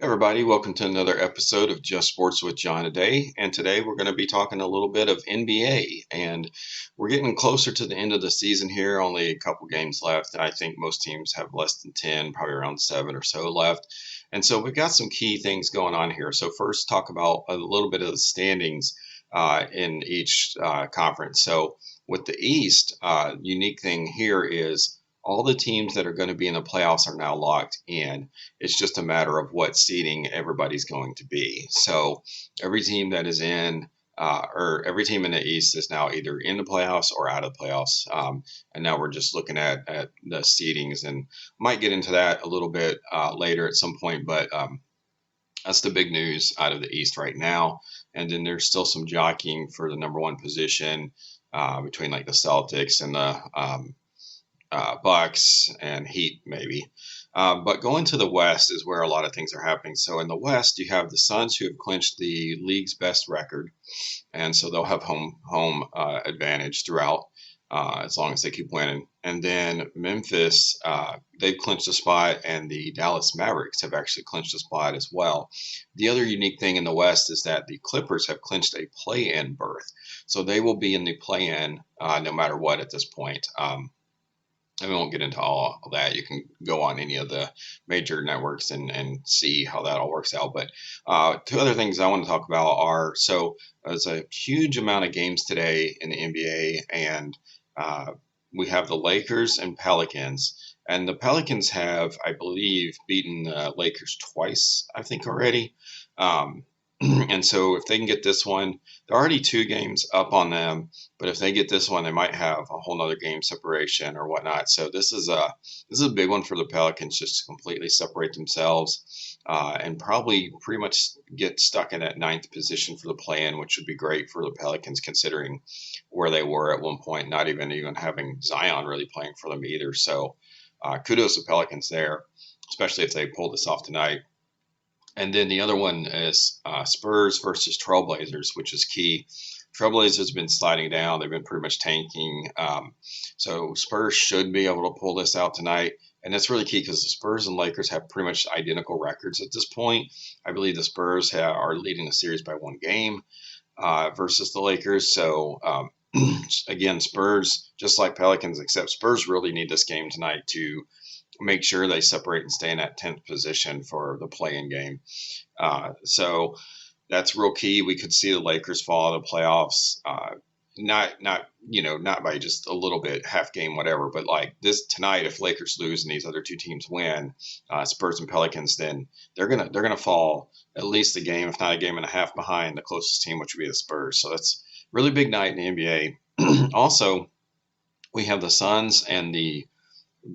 Everybody, welcome to another episode of Just Sports with John today. And today we're going to be talking a little bit of NBA. And we're getting closer to the end of the season here, only a couple games left. I think most teams have less than 10, probably around 7 or so left. And so we've got some key things going on here. So, first, talk about a little bit of the standings in each conference. So, with the East, unique thing here is all the teams that are going to be in the playoffs are now locked in. It's just a matter of what seeding everybody's going to be. So every team that is in, or every team in the East is now either in the playoffs or out of the playoffs. And now we're just looking at the seedings, and might get into that a little bit later at some point. But that's the big news out of the East right now. And then there's still some jockeying for the number one position between like the Celtics and the Bucks and Heat, maybe. But going to the West is where a lot of things are happening. So in the West, you have the Suns who have clinched the league's best record, and so they'll have home advantage throughout as long as they keep winning. And then Memphis, they've clinched a spot, and the Dallas Mavericks have actually clinched a spot as well. The other unique thing in the West is that the Clippers have clinched a play-in berth, so they will be in the play-in no matter what at this point. And we won't get into all of that. You can go on any of the major networks and see how that all works out. But two other things I want to talk about are, so there's a huge amount of games today in the NBA, and we have the Lakers and Pelicans. And the Pelicans have, I believe, beaten the Lakers twice, I think, already. And so if they can get this one, they're already 2 games up on them. But if they get this one, they might have a whole nother game separation or whatnot. So this is a big one for the Pelicans, just to completely separate themselves and probably pretty much get stuck in that 9th position for the play-in, which would be great for the Pelicans considering where they were at one point, not even having Zion really playing for them either. So kudos to Pelicans there, especially if they pull this off tonight. And then the other one is Spurs versus Trailblazers, which is key. Trailblazers have been sliding down. They've been pretty much tanking. So Spurs should be able to pull this out tonight. And that's really key because the Spurs and Lakers have pretty much identical records at this point. I believe the Spurs are leading the series by 1 game versus the Lakers. So, again, Spurs, just like Pelicans, except Spurs really need this game tonight to make sure they separate and stay in that 10th position for the play-in game. So that's real key. We could see the Lakers fall out of the playoffs, not by just a little bit, half game, whatever, but like this tonight, if Lakers lose and these other 2 teams win, Spurs and Pelicans, then they're gonna fall at least a game, if not a game and a half, behind the closest team, which would be the Spurs. So that's a really big night in the NBA. Also, we have the Suns and the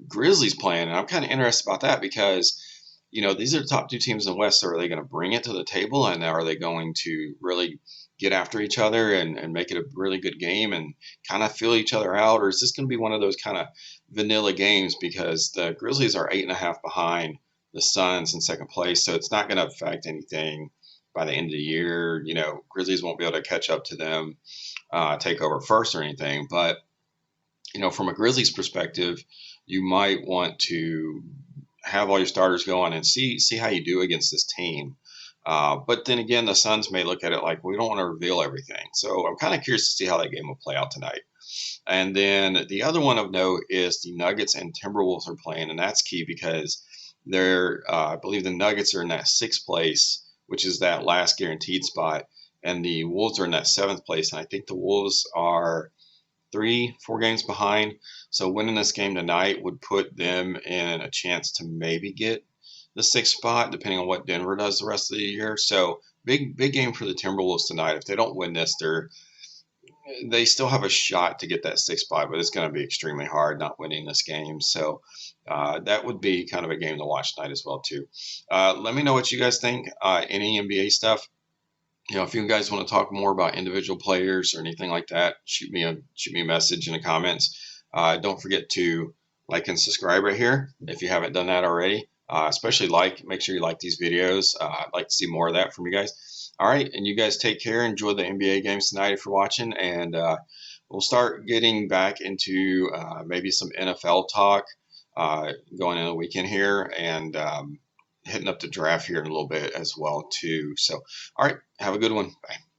Grizzlies playing, and I'm kind of interested about that because, these are the top 2 teams in the West. So are they going to bring it to the table, and are they going to really get after each other and make it a really good game and kind of feel each other out? Or is this going to be one of those kind of vanilla games because the Grizzlies are 8.5 behind the Suns in second place, so it's not going to affect anything by the end of the year. Grizzlies won't be able to catch up to them, take over first or anything, but from a Grizzlies perspective, you might want to have all your starters going and see how you do against this team. But then again, the Suns may look at it like we don't want to reveal everything. So I'm kind of curious to see how that game will play out tonight. And then the other one of note is the Nuggets and Timberwolves are playing, and that's key because I believe the Nuggets are in that 6th place, which is that last guaranteed spot, and the Wolves are in that 7th place. And I think the Wolves are 3-4 games behind. So winning this game tonight would put them in a chance to maybe get the 6th spot, depending on what Denver does the rest of the year. So big game for the Timberwolves tonight. If they don't win this, they still have a shot to get that 6th spot, but it's going to be extremely hard not winning this game. So that would be kind of a game to watch tonight as well too. Let me know what you guys think. Any NBA stuff. If you guys want to talk more about individual players or anything like that, shoot me a message in the comments. Don't forget to like and subscribe right here if you haven't done that already. Especially make sure you like these videos. I'd like to see more of that from you guys. All right, and you guys take care. Enjoy the NBA games tonight if you're watching, and we'll start getting back into maybe some NFL talk going in the weekend here, and hitting up the draft here in a little bit as well too. So, all right, have a good one. Bye.